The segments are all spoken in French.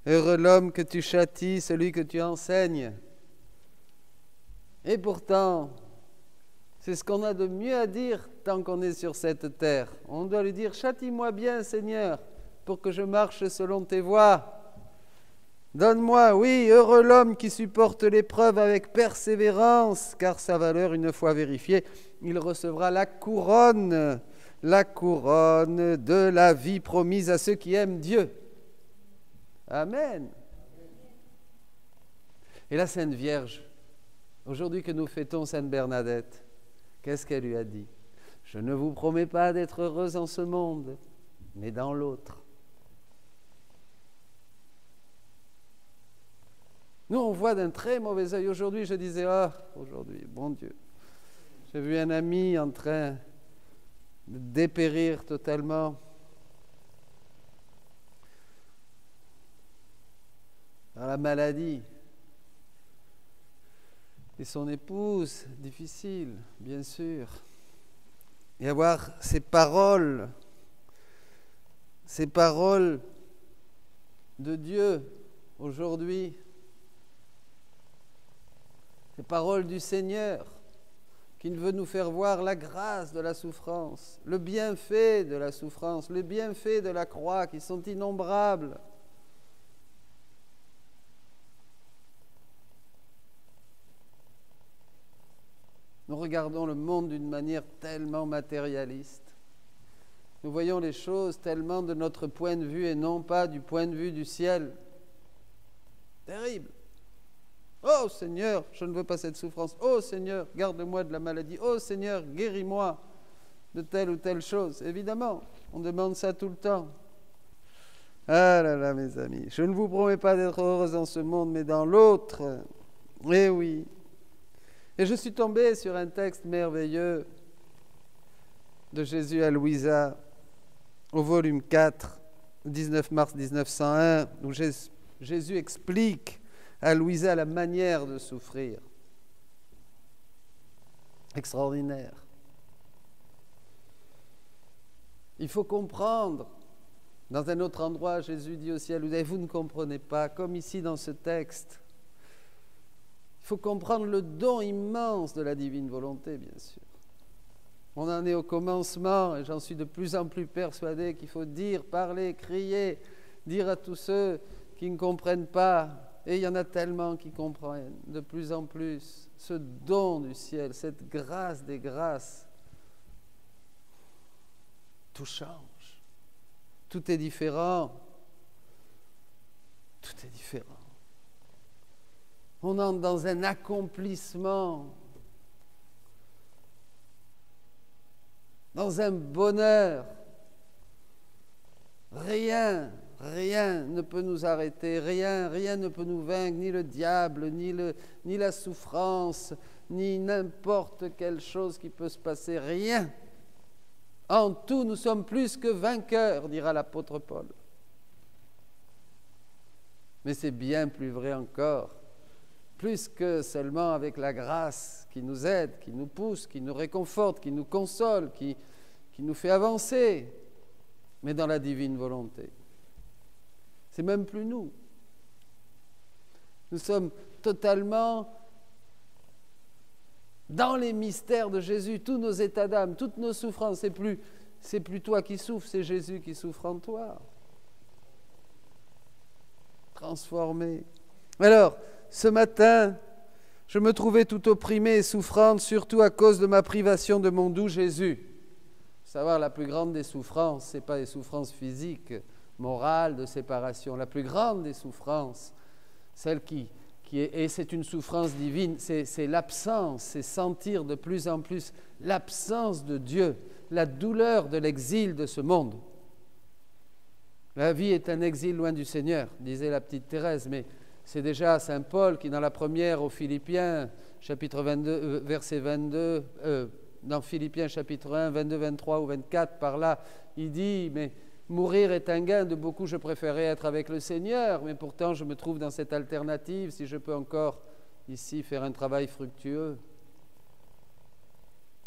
Heureux l'homme que tu châties, celui que tu enseignes. Et pourtant, c'est ce qu'on a de mieux à dire tant qu'on est sur cette terre. On doit lui dire, châtie-moi bien, Seigneur, pour que je marche selon tes voies. Donne-moi, oui, heureux l'homme qui supporte l'épreuve avec persévérance, car sa valeur, une fois vérifiée, il recevra la couronne de la vie promise à ceux qui aiment Dieu. Amen. Et la Sainte Vierge, aujourd'hui que nous fêtons Sainte Bernadette, qu'est-ce qu'elle lui a dit? Je ne vous promets pas d'être heureuse en ce monde, mais dans l'autre. Nous, on voit d'un très mauvais œil. Aujourd'hui, je disais, aujourd'hui, bon Dieu, j'ai vu un ami en train de dépérir totalement. Dans la maladie. Et son épouse, difficile, bien sûr. Et avoir ces paroles de Dieu aujourd'hui, ces paroles du Seigneur qui veut nous faire voir la grâce de la souffrance, le bienfait de la souffrance, le bienfait de la croix qui sont innombrables. Nous regardons le monde d'une manière tellement matérialiste. Nous voyons les choses tellement de notre point de vue et non pas du point de vue du ciel. Terrible. Oh Seigneur, je ne veux pas cette souffrance. Oh Seigneur, garde-moi de la maladie. Oh Seigneur, guéris-moi de telle ou telle chose. Évidemment, on demande ça tout le temps. Ah là là, mes amis, je ne vous promets pas d'être heureuse dans ce monde, mais dans l'autre. Eh oui. Et je suis tombé sur un texte merveilleux de Jésus à Louisa, au volume 4, 19 mars 1901, où Jésus explique à Louisa la manière de souffrir. Extraordinaire. Il faut comprendre. Dans un autre endroit, Jésus dit aussi à Louisa, vous ne comprenez pas, comme ici dans ce texte. Il faut comprendre le don immense de la divine volonté, bien sûr. On en est au commencement et j'en suis de plus en plus persuadé qu'il faut dire, parler, crier, dire à tous ceux qui ne comprennent pas, et il y en a tellement qui comprennent de plus en plus, ce don du ciel, cette grâce des grâces. Tout change, tout est différent, tout est différent. On entre dans un accomplissement, dans un bonheur. Rien ne peut nous arrêter, rien ne peut nous vaincre, ni le diable, ni la souffrance, ni n'importe quelle chose qui peut se passer, rien. En tout, nous sommes plus que vainqueurs, dira l'apôtre Paul. Mais c'est bien plus vrai encore. Plus que seulement avec la grâce qui nous aide, qui nous pousse, qui nous réconforte, qui nous console, qui nous fait avancer, mais dans la divine volonté. C'est même plus nous. Nous sommes totalement dans les mystères de Jésus, tous nos états d'âme, toutes nos souffrances. C'est plus toi qui souffres, c'est Jésus qui souffre en toi. Transformé. Alors, ce matin, je me trouvais tout opprimée et souffrante, surtout à cause de ma privation de mon doux Jésus. Savoir la plus grande des souffrances, ce n'est pas les souffrances physiques, morales, de séparation. La plus grande des souffrances, celle qui est, et c'est une souffrance divine, c'est l'absence, c'est sentir de plus en plus l'absence de Dieu, la douleur de l'exil de ce monde. La vie est un exil loin du Seigneur, disait la petite Thérèse, mais c'est déjà saint Paul qui, dans la première aux Philippiens, chapitre 22, verset 22, dans Philippiens chapitre 1, 22, 23 ou 24, par là, il dit, mais mourir est un gain, de beaucoup je préférais être avec le Seigneur, mais pourtant je me trouve dans cette alternative, si je peux encore ici faire un travail fructueux.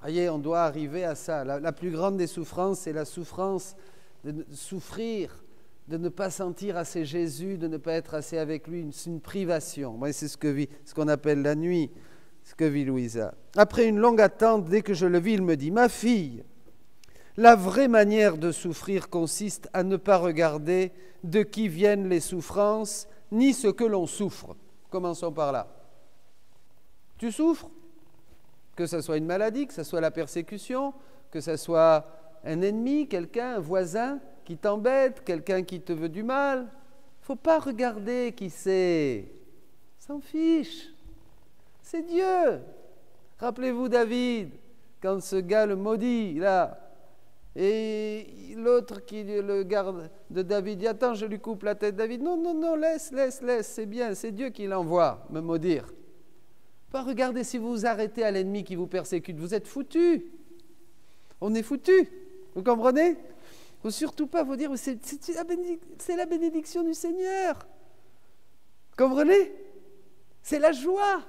Voyez, on doit arriver à ça. La plus grande des souffrances, c'est la souffrance de souffrir de ne pas sentir assez Jésus, de ne pas être assez avec lui, c'est une privation. Moi, c'est ce qu'on appelle la nuit, ce que vit Louisa. Après une longue attente, dès que je le vis, il me dit « Ma fille, la vraie manière de souffrir consiste à ne pas regarder de qui viennent les souffrances, ni ce que l'on souffre. » Commençons par là. Tu souffres ? Que ce soit une maladie, que ce soit la persécution, que ce soit un ennemi, quelqu'un, un voisin qui t'embête, quelqu'un qui te veut du mal. Il ne faut pas regarder qui c'est. S'en fiche. C'est Dieu. Rappelez-vous David, quand ce gars le maudit, là, et l'autre qui le garde de David dit « Attends, je lui coupe la tête. » David « Non, non, non, laisse, c'est bien, c'est Dieu qui l'envoie me maudire. » Pas regarder si vous vous arrêtez à l'ennemi qui vous persécute, vous êtes foutus. On est foutus, vous comprenez ? Il ne faut surtout pas vous dire « C'est la bénédiction du Seigneur. » Comprenez ? C'est la joie.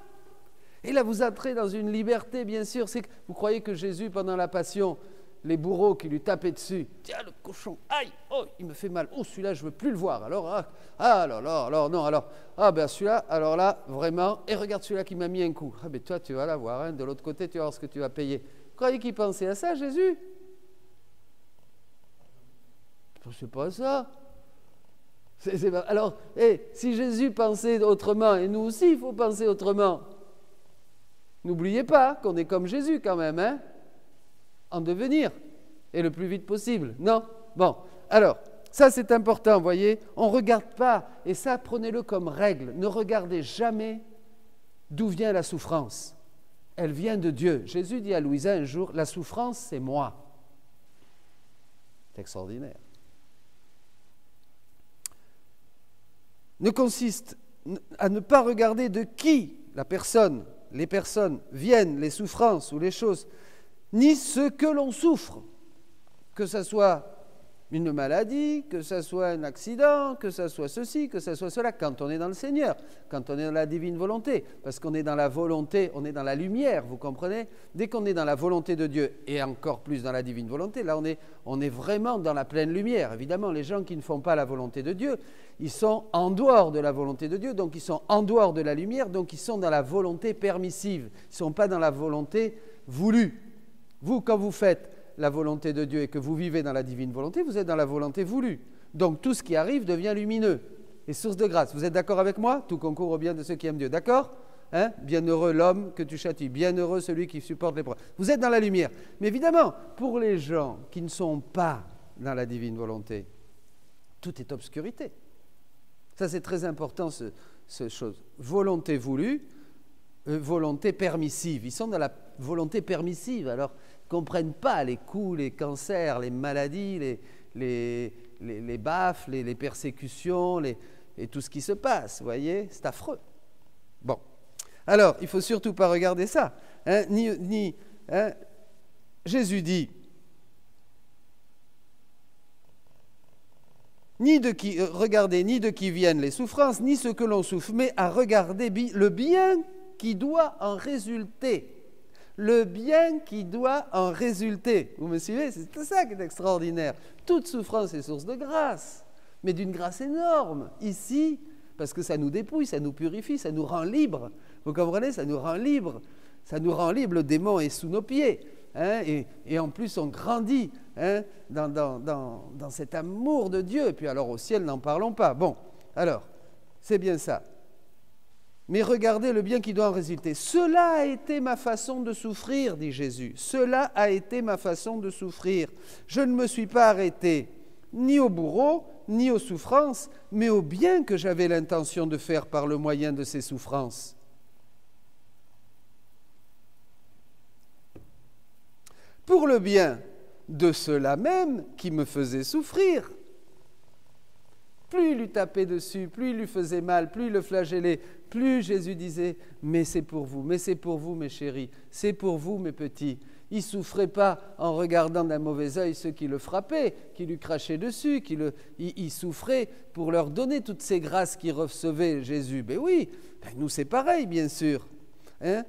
Et là, vous entrez dans une liberté, bien sûr. C'est que vous croyez que Jésus, pendant la Passion, les bourreaux qui lui tapaient dessus, « Tiens, le cochon, aïe, oh, il me fait mal. Oh, celui-là, je ne veux plus le voir. Alors, celui-là, alors là, vraiment, et regarde celui-là qui m'a mis un coup. Ah, ben toi, tu vas l'avoir, hein, de l'autre côté, tu vas voir ce que tu vas payer. » Vous croyez qu'il pensait à ça, Jésus ? Je ne sais pas à ça. Alors, si Jésus pensait autrement, et nous aussi, il faut penser autrement. N'oubliez pas qu'on est comme Jésus quand même, hein ? En devenir, et le plus vite possible. Non ? Bon, alors, ça c'est important, vous voyez, on ne regarde pas, et ça prenez-le comme règle, ne regardez jamais d'où vient la souffrance. Elle vient de Dieu. Jésus dit à Louisa un jour, la souffrance c'est moi. C'est extraordinaire. Ne consiste à ne pas regarder de qui les personnes viennent, les souffrances ou les choses, ni ce que l'on souffre, que ce soit une maladie, que ce soit un accident, que ce soit ceci, que ce soit cela, quand on est dans le Seigneur, quand on est dans la divine volonté, parce qu'on est dans la volonté, on est dans la lumière, vous comprenez ? Dès qu'on est dans la volonté de Dieu, et encore plus dans la divine volonté, là on est vraiment dans la pleine lumière. Évidemment, les gens qui ne font pas la volonté de Dieu, ils sont en dehors de la volonté de Dieu, donc ils sont en dehors de la lumière, donc ils sont dans la volonté permissive, ils ne sont pas dans la volonté voulue. Vous, quand vous faites la volonté de Dieu et que vous vivez dans la divine volonté, vous êtes dans la volonté voulue. Donc tout ce qui arrive devient lumineux et source de grâce. Vous êtes d'accord avec moi ? Tout concourt au bien de ceux qui aiment Dieu. D'accord ? Hein ? Bienheureux l'homme que tu châties, bienheureux celui qui supporte l'épreuve. Vous êtes dans la lumière. Mais évidemment, pour les gens qui ne sont pas dans la divine volonté, tout est obscurité. Ça, c'est très important, ce chose. Volonté voulue, volonté permissive. Ils sont dans la volonté permissive. Alors, ils ne comprennent pas les coups, les cancers, les maladies, les baffes, les persécutions, et tout ce qui se passe. Vous voyez, c'est affreux. Bon. Alors, il ne faut surtout pas regarder ça. Hein, Jésus dit, regardez ni de qui viennent les souffrances, ni ce que l'on souffre, mais à regarder le bien qui doit en résulter. Le bien qui doit en résulter. Vous me suivez ? C'est ça qui est extraordinaire. Toute souffrance est source de grâce, mais d'une grâce énorme. Ici, parce que ça nous dépouille, ça nous purifie, ça nous rend libres. Vous comprenez ? Ça nous rend libres. Ça nous rend libres. Le démon est sous nos pieds. Hein, et en plus, on grandit dans cet amour de Dieu. Et puis alors au ciel, n'en parlons pas. Bon, alors, c'est bien ça. Mais regardez le bien qui doit en résulter. Cela a été ma façon de souffrir, dit Jésus. Cela a été ma façon de souffrir. Je ne me suis pas arrêté ni au bourreau, ni aux souffrances, mais au bien que j'avais l'intention de faire par le moyen de ces souffrances. Pour le bien de ceux-là même qui me faisaient souffrir. Plus il lui tapait dessus, plus il lui faisait mal, plus il le flagellait, plus Jésus disait « Mais c'est pour vous, mes chéris, c'est pour vous, mes petits. » Il ne souffrait pas en regardant d'un mauvais œil ceux qui le frappaient, qui lui crachaient dessus, il souffrait pour leur donner toutes ces grâces qu'il recevait, Jésus. Ben oui, nous c'est pareil, bien sûr. Hein?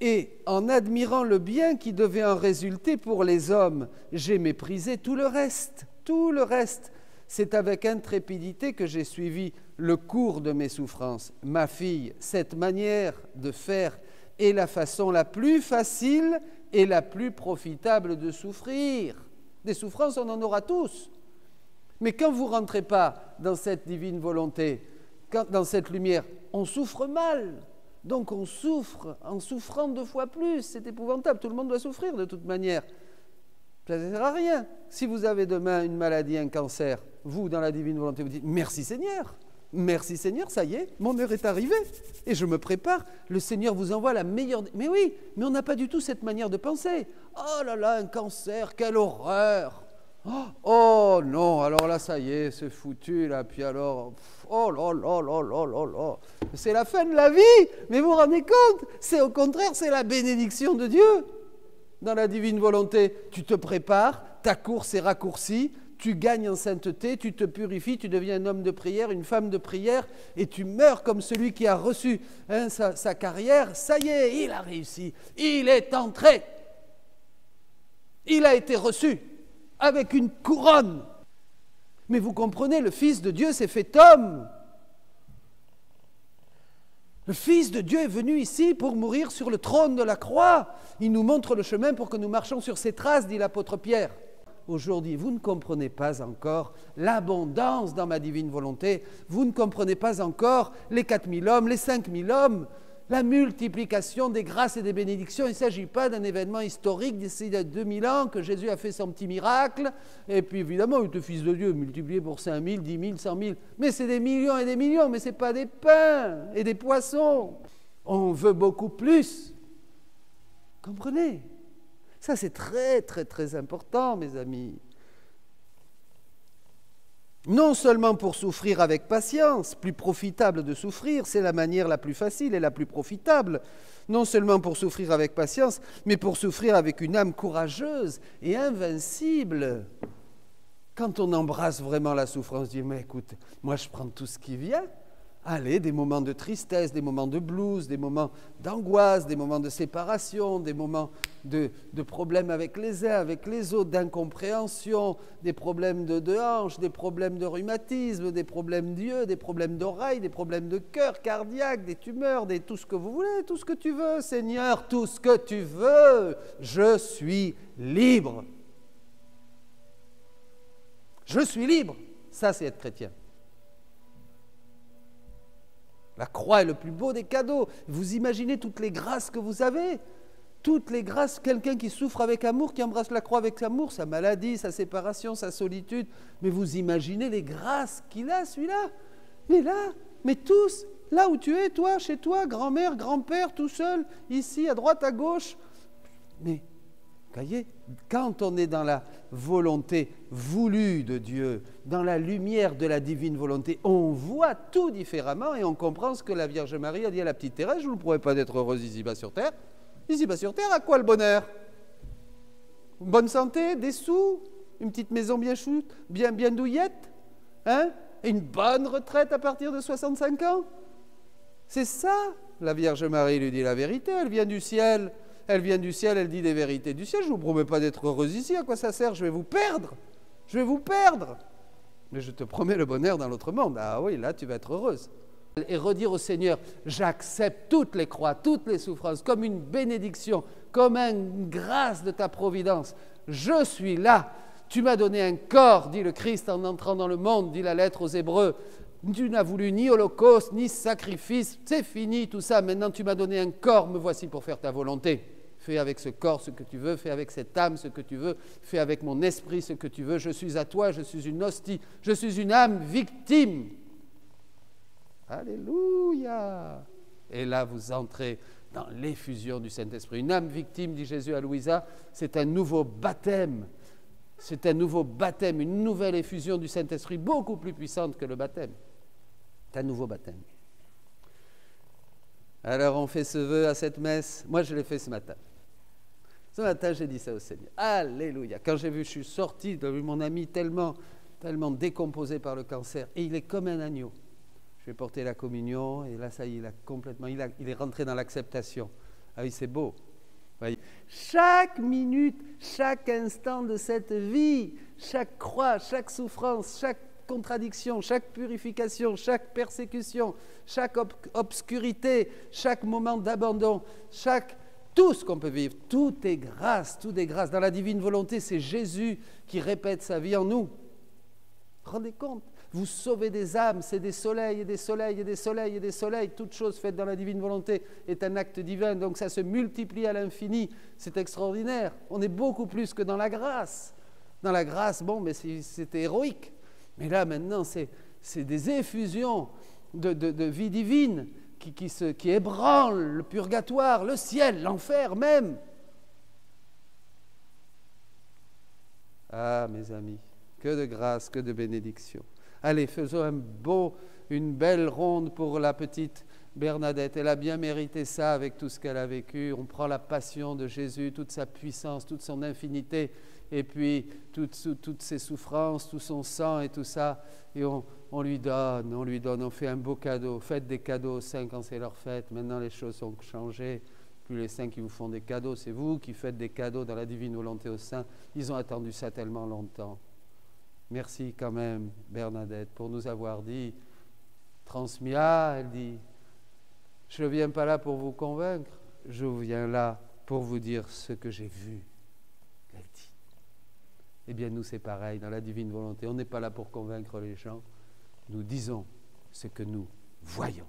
Et en admirant le bien qui devait en résulter pour les hommes, j'ai méprisé tout le reste. Tout le reste. C'est avec intrépidité que j'ai suivi le cours de mes souffrances. Ma fille, cette manière de faire est la façon la plus facile et la plus profitable de souffrir. Des souffrances, on en aura tous. Mais quand vous ne rentrez pas dans cette divine volonté, dans cette lumière, on souffre mal. Donc on souffre en souffrant 2 fois plus. C'est épouvantable, tout le monde doit souffrir de toute manière. Ça ne sert à rien. Si vous avez demain une maladie, un cancer, vous, dans la divine volonté, vous dites « Merci Seigneur, ça y est, mon heure est arrivée et je me prépare. Le Seigneur vous envoie la meilleure... » Mais oui, mais on n'a pas du tout cette manière de penser. « Oh là là, un cancer, quelle horreur !» Oh non, alors là, ça y est, c'est foutu, là, puis alors, oh là là là là là là, c'est la fin de la vie, mais vous vous rendez compte, c'est au contraire, c'est la bénédiction de Dieu. Dans la divine volonté, tu te prépares, ta course est raccourcie, tu gagnes en sainteté, tu te purifies, tu deviens un homme de prière, une femme de prière, et tu meurs comme celui qui a reçu sa carrière, ça y est, il a réussi, il est entré, il a été reçu. Avec une couronne. Mais vous comprenez, le Fils de Dieu s'est fait homme. Le Fils de Dieu est venu ici pour mourir sur le trône de la croix. Il nous montre le chemin pour que nous marchions sur ses traces, dit l'apôtre Pierre. Aujourd'hui, vous ne comprenez pas encore l'abondance dans ma divine volonté. Vous ne comprenez pas encore les 4000 hommes, les 5000 hommes. La multiplication des grâces et des bénédictions, il ne s'agit pas d'un événement historique d'ici 2000 ans que Jésus a fait son petit miracle, et puis évidemment, il était Fils de Dieu, multiplié pour 5000, 10 000, 100 000, mais c'est des millions et des millions, mais ce n'est pas des pains et des poissons. On veut beaucoup plus. Comprenez? Ça, c'est très, très, très important, mes amis. Non seulement pour souffrir avec patience, plus profitable de souffrir, c'est la manière la plus facile et la plus profitable. Non seulement pour souffrir avec patience, mais pour souffrir avec une âme courageuse et invincible. Quand on embrasse vraiment la souffrance, on dit « mais écoute, moi je prends tout ce qui vient ». Allez, des moments de tristesse, des moments de blues, des moments d'angoisse, des moments de séparation, des moments de problèmes avec les uns, avec les autres, d'incompréhension, des problèmes de hanches, des problèmes de rhumatisme, des problèmes d'yeux, des problèmes d'oreilles, des problèmes de cœur cardiaque, des tumeurs, tout ce que vous voulez, tout ce que tu veux, Seigneur, tout ce que tu veux. Je suis libre. Je suis libre. Ça, c'est être chrétien. La croix est le plus beau des cadeaux. Vous imaginez toutes les grâces que vous avez. Toutes les grâces, quelqu'un qui souffre avec amour, qui embrasse la croix avec amour, sa maladie, sa séparation, sa solitude. Mais vous imaginez les grâces qu'il a, celui-là. Mais là, mais tous, là où tu es, toi, chez toi, grand-mère, grand-père, tout seul, ici, à droite, à gauche. Mais, voyez, quand on est dans la volonté voulue de Dieu, dans la lumière de la divine volonté, on voit tout différemment et on comprend ce que la Vierge Marie a dit à la petite Thérèse. Je ne pourrais pas être heureuse ici-bas sur terre. Ici-bas sur terre, à quoi le bonheur? Une bonne santé, des sous, une petite maison bien chou, bien douillette, hein? Et une bonne retraite à partir de 65 ans. C'est ça. La Vierge Marie lui dit la vérité, elle vient du ciel. Elle vient du ciel, elle dit des vérités du ciel. Je ne vous promets pas d'être heureuse ici. À quoi ça sert? Je vais vous perdre. Je vais vous perdre. Mais je te promets le bonheur dans l'autre monde. Ah oui, là, tu vas être heureuse. Et redire au Seigneur, j'accepte toutes les croix, toutes les souffrances, comme une bénédiction, comme une grâce de ta providence. Je suis là. Tu m'as donné un corps, dit le Christ en entrant dans le monde, dit la lettre aux Hébreux. Tu n'as voulu ni holocauste, ni sacrifice. C'est fini tout ça. Maintenant, tu m'as donné un corps. Me voici pour faire ta volonté. Fais avec ce corps ce que tu veux, fais avec cette âme ce que tu veux, fais avec mon esprit ce que tu veux. Je suis à toi, je suis une hostie, je suis une âme victime. Alléluia! Et là, vous entrez dans l'effusion du Saint-Esprit. Une âme victime, dit Jésus à Louisa, c'est un nouveau baptême. C'est un nouveau baptême, une nouvelle effusion du Saint-Esprit, beaucoup plus puissante que le baptême. C'est un nouveau baptême. Alors, on fait ce vœu à cette messe. Moi, je l'ai fait ce matin. Ce matin, j'ai dit ça au Seigneur. Alléluia. Quand j'ai vu, je suis sorti, j'ai vu mon ami tellement décomposé par le cancer. Et il est comme un agneau. Je vais porter la communion. Et là, ça y est, il est rentré dans l'acceptation. Ah oui, c'est beau. Voyez. Chaque minute, chaque instant de cette vie, chaque croix, chaque souffrance, chaque contradiction, chaque purification, chaque persécution, chaque obscurité, chaque moment d'abandon, tout ce qu'on peut vivre, tout est grâce, tout est grâce. Dans la divine volonté, c'est Jésus qui répète sa vie en nous. Rendez compte, vous sauvez des âmes, c'est des soleils et des soleils et des soleils et des soleils. Toute chose faite dans la divine volonté est un acte divin, donc ça se multiplie à l'infini. C'est extraordinaire. On est beaucoup plus que dans la grâce. Dans la grâce, bon, mais c'était héroïque. Mais là, maintenant, c'est des effusions de vie divine qui ébranlent le purgatoire, le ciel, l'enfer même. Ah, mes amis, que de grâce, que de bénédiction. Allez, faisons une belle ronde pour la petite Bernadette. Elle a bien mérité ça avec tout ce qu'elle a vécu. On prend la passion de Jésus, toute sa puissance, toute son infinité, et puis toutes ses souffrances, tout son sang et tout ça, et on lui donne, on fait un beau cadeau. Faites des cadeaux aux saints quand c'est leur fête. Maintenant, les choses ont changé. Plus les saints qui vous font des cadeaux, c'est vous qui faites des cadeaux dans la divine volonté aux saints. Ils ont attendu ça tellement longtemps. Merci quand même, Bernadette, pour nous avoir transmis. Elle dit, je ne viens pas là pour vous convaincre, je viens là pour vous dire ce que j'ai vu. Elle dit. Eh bien, nous, c'est pareil, dans la divine volonté. On n'est pas là pour convaincre les gens. Nous disons ce que nous voyons.